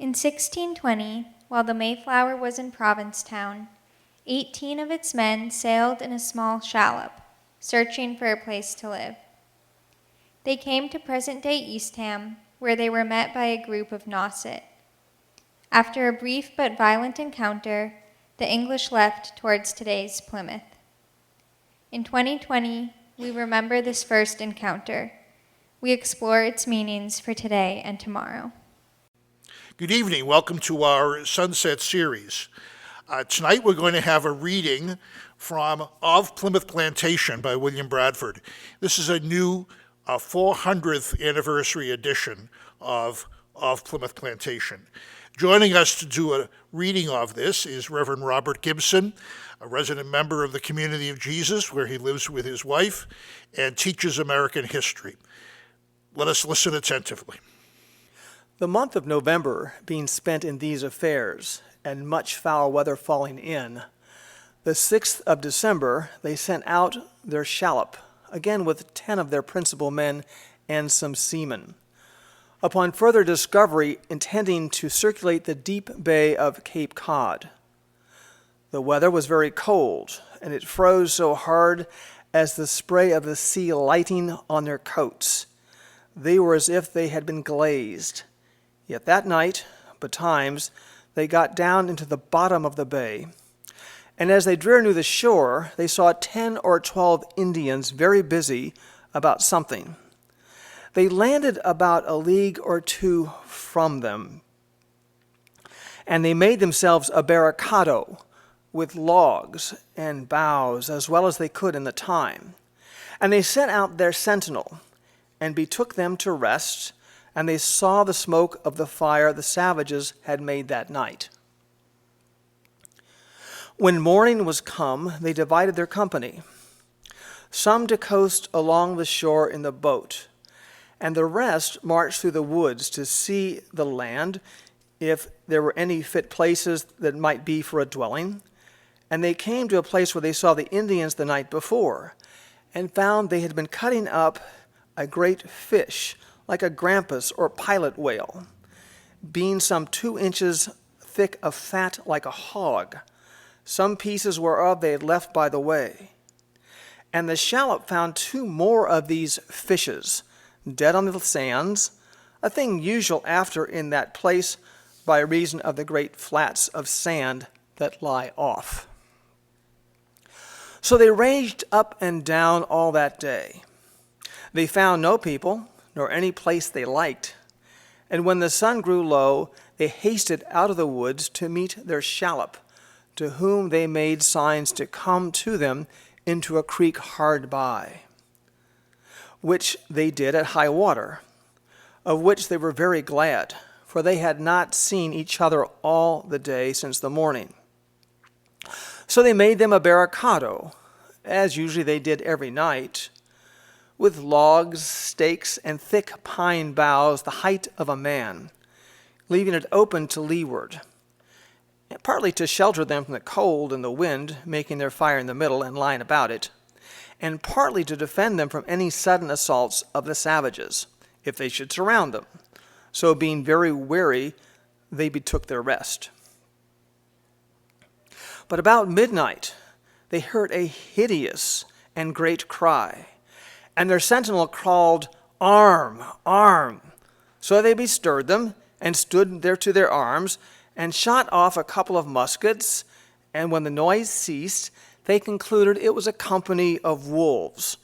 In 1620, while the Mayflower was in Provincetown, 18 of its men sailed in a small shallop, searching for a place to live. They came to present-day Eastham, where they were met by a group of Nauset. After a brief but violent encounter, the English left towards today's Plymouth. In 2020, we remember this first encounter. We explore its meanings for today and tomorrow. Good evening. Welcome to our Sunset series. Tonight we're going to have a reading from Of Plimoth Plantation by William Bradford. This is a new 400th anniversary edition of Plimoth Plantation. Joining us to do a reading of this is Reverend Robert Gibson, a resident member of the Community of Jesus, where he lives with his wife and teaches American history. Let us listen attentively. The month of November being spent in these affairs, and much foul weather falling in, the 6th of December they sent out their shallop, again with 10 of their principal men and some seamen, upon further discovery intending to circulate the deep bay of Cape Cod. The weather was very cold, and it froze so hard as the spray of the sea lighting on their coats. They were as if they had been glazed. Yet that night, betimes, they got down into the bottom of the bay, and as they drew near the shore, they saw 10 or 12 Indians very busy about something. They landed about a league or two from them, and they made themselves a barricado with logs and boughs as well as they could in the time. And they sent out their sentinel, and betook them to rest, and they saw the smoke of the fire the savages had made that night. When morning was come, they divided their company, some to coast along the shore in the boat, and the rest marched through the woods to see the land, if there were any fit places that might be for a dwelling. And they came to a place where they saw the Indians the night before, and found they had been cutting up a great fish, like a grampus or pilot whale, being some 2 inches thick of fat like a hog, some pieces whereof they had left by the way. And the shallop found 2 more of these fishes, dead on the sands, a thing usual after in that place by reason of the great flats of sand that lie off. So they ranged up and down all that day. They found no people, nor any place they liked. And when the sun grew low, they hasted out of the woods to meet their shallop, to whom they made signs to come to them into a creek hard by, which they did at high water, of which they were very glad, for they had not seen each other all the day since the morning. So they made them a barricado, as usually they did every night, with logs, stakes, and thick pine boughs the height of a man, leaving it open to leeward, partly to shelter them from the cold and the wind, making their fire in the middle and lying about it, and partly to defend them from any sudden assaults of the savages, if they should surround them. So being very weary, they betook their rest. But about midnight, they heard a hideous and great cry, and their sentinel called, "Arm, arm!" So they bestirred them, and stood there to their arms, and shot off a couple of muskets, and when the noise ceased, they concluded it was a company of wolves,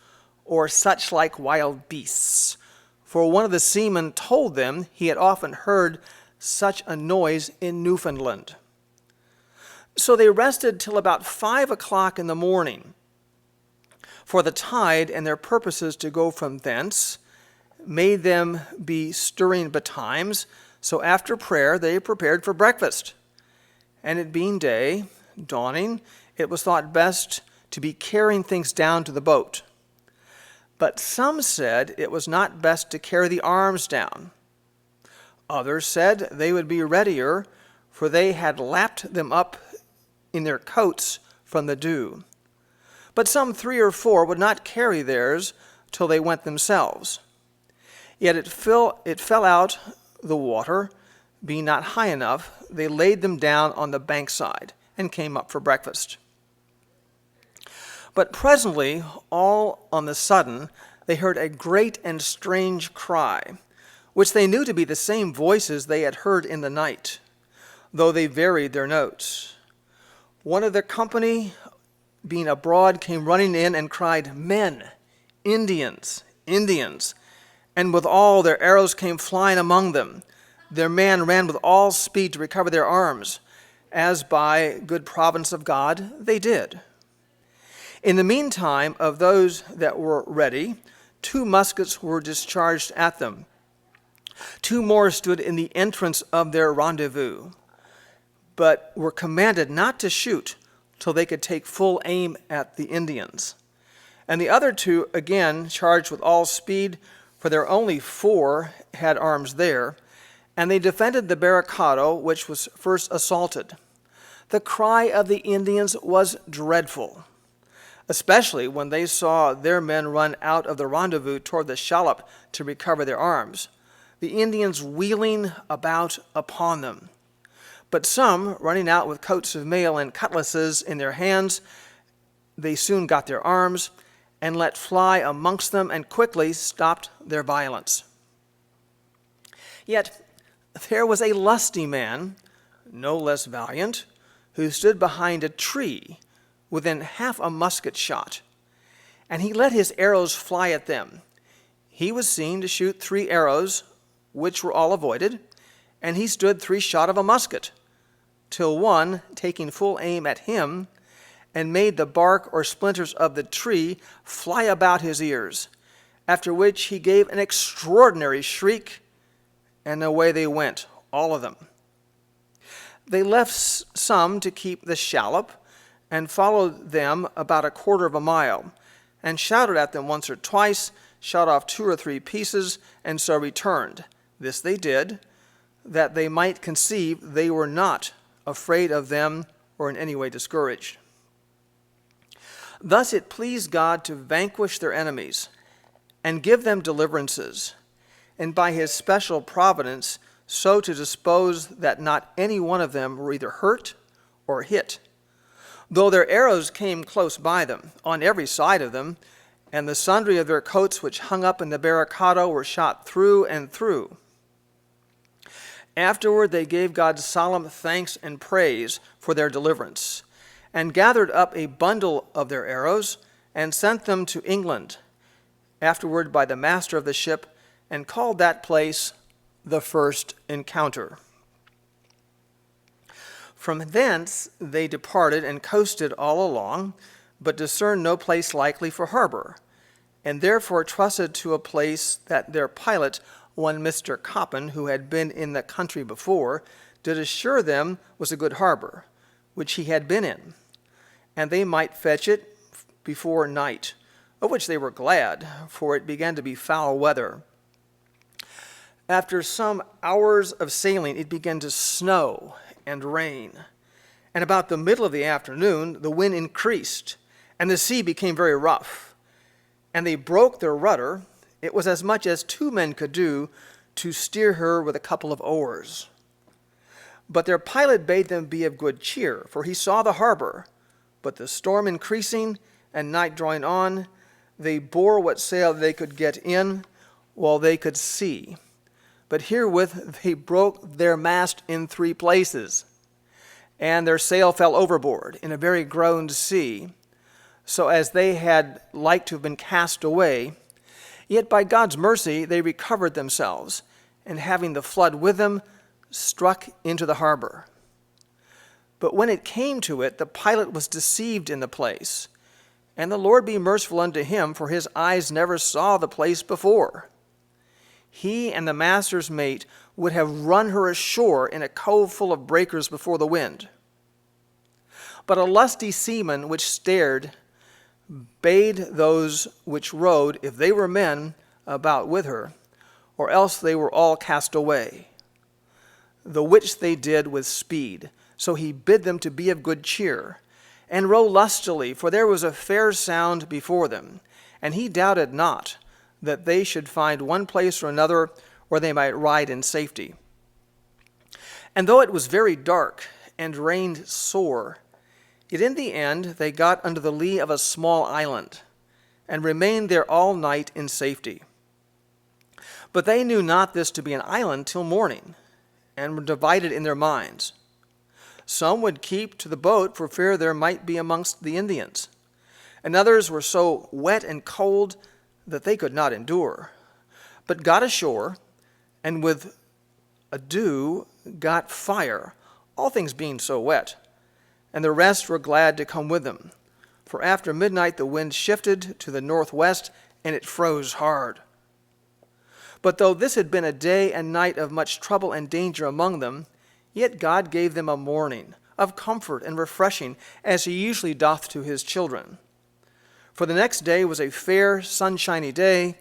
or such like wild beasts. For one of the seamen told them he had often heard such a noise in Newfoundland. So they rested till about 5 o'clock in the morning, for the tide and their purposes to go from thence made them be stirring betimes. So after prayer they prepared for breakfast. And it being day, dawning, it was thought best to be carrying things down to the boat. But some said it was not best to carry the arms down. Others said they would be readier, for they had lapped them up in their coats from the dew. But some 3 or 4 would not carry theirs till they went themselves. Yet it fell out the water, being not high enough, they laid them down on the bankside and came up for breakfast. But presently, all on the sudden, they heard a great and strange cry, which they knew to be the same voices they had heard in the night, though they varied their notes. One of the company, being abroad, came running in and cried, "Men, Indians, Indians!" And with all their arrows came flying among them. Their man ran with all speed to recover their arms, as by good providence of God they did. In the meantime, of those that were ready, 2 muskets were discharged at them. 2 more stood in the entrance of their rendezvous, but were commanded not to shoot till they could take full aim at the Indians. And the other 2 again charged with all speed, for there only 4 had arms there, and they defended the barricado which was first assaulted. The cry of the Indians was dreadful, especially when they saw their men run out of the rendezvous toward the shallop to recover their arms, the Indians wheeling about upon them. But some, running out with coats of mail and cutlasses in their hands, they soon got their arms and let fly amongst them and quickly stopped their violence. Yet there was a lusty man, no less valiant, who stood behind a tree within half a musket shot, and he let his arrows fly at them. He was seen to shoot 3 arrows, which were all avoided, and he stood 3 shot of a musket, till one, taking full aim at him, and made the bark or splinters of the tree fly about his ears, after which he gave an extraordinary shriek, and away they went, all of them. They left some to keep the shallop, and followed them about 1/4 mile, and shouted at them once or twice, shot off 2 or 3 pieces, and so returned. This they did, that they might conceive they were not afraid of them or in any way discouraged. Thus it pleased God to vanquish their enemies and give them deliverances, and by his special providence so to dispose that not any one of them were either hurt or hit, though their arrows came close by them, on every side of them, and the sundry of their coats which hung up in the barricado were shot through and through. Afterward they gave God solemn thanks and praise for their deliverance, and gathered up a bundle of their arrows, and sent them to England, afterward by the master of the ship, and called that place the First Encounter. From thence they departed and coasted all along, but discerned no place likely for harbor, and therefore trusted to a place that their pilot, one Mr. Coppin, who had been in the country before, did assure them was a good harbor, which he had been in, and they might fetch it before night, of which they were glad, for it began to be foul weather. After some hours of sailing, it began to snow and rain, and about the middle of the afternoon the wind increased, and the sea became very rough, and they broke their rudder. It was as much as 2 men could do to steer her with a couple of oars. But their pilot bade them be of good cheer, for he saw the harbor. But the storm increasing and night drawing on, they bore what sail they could get in while they could see. But herewith they broke their mast in 3 places, and their sail fell overboard in a very ground sea, so as they had like to have been cast away. Yet by God's mercy they recovered themselves, and having the flood with them, struck into the harbor. But when it came to it, the pilot was deceived in the place, and the Lord be merciful unto him, for his eyes never saw the place before. He and the master's mate would have run her ashore in a cove full of breakers before the wind. But a lusty seaman which stared bade those which rowed, if they were men, about with her, or else they were all cast away. The which they did with speed. So he bid them to be of good cheer, and row lustily, for there was a fair sound before them, and he doubted not that they should find one place or another where they might ride in safety. And though it was very dark and rained sore, yet in the end they got under the lee of a small island, and remained there all night in safety. But they knew not this to be an island till morning, and were divided in their minds. Some would keep to the boat for fear there might be amongst the Indians, and others were so wet and cold that they could not endure, but got ashore, and with ado got fire, all things being so wet. And the rest were glad to come with them, for after midnight the wind shifted to the northwest, and it froze hard. But though this had been a day and night of much trouble and danger among them, yet God gave them a morning of comfort and refreshing, as he usually doth to his children. For the next day was a fair, sunshiny day,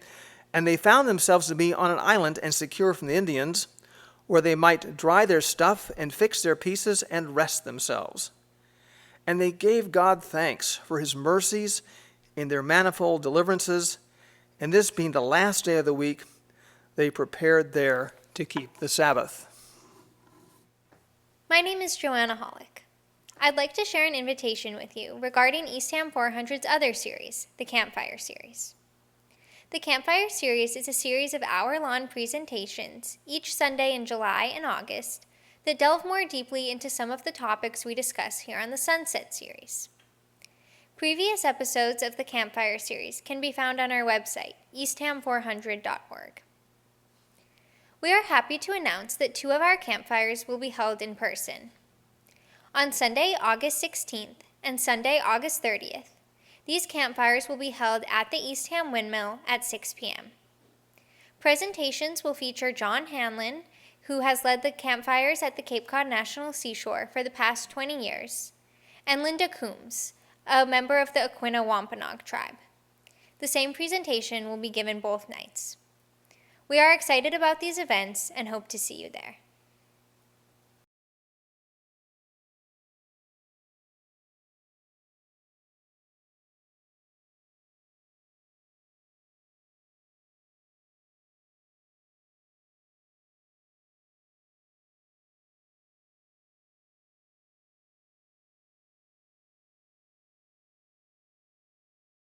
and they found themselves to be on an island and secure from the Indians, where they might dry their stuff and fix their pieces and rest themselves. And they gave God thanks for his mercies in their manifold deliverances, and this being the last day of the week, they prepared there to keep the Sabbath. My name is Joanna Hollick. I'd like to share an invitation with you regarding Eastham 400's other series, the Campfire Series. The Campfire Series is a series of hour-long presentations each Sunday in July and August that delve more deeply into some of the topics we discuss here on the Sunset Series. Previous episodes of the Campfire Series can be found on our website, eastham400.org. We are happy to announce that 2 of our campfires will be held in person. On Sunday, August 16th and Sunday, August 30th, these campfires will be held at the Eastham Windmill at 6 p.m. Presentations will feature John Hanlon, who has led the campfires at the Cape Cod National Seashore for the past 20 years, and Linda Coombs, a member of the Aquinnah Wampanoag tribe. The same presentation will be given both nights. We are excited about these events and hope to see you there.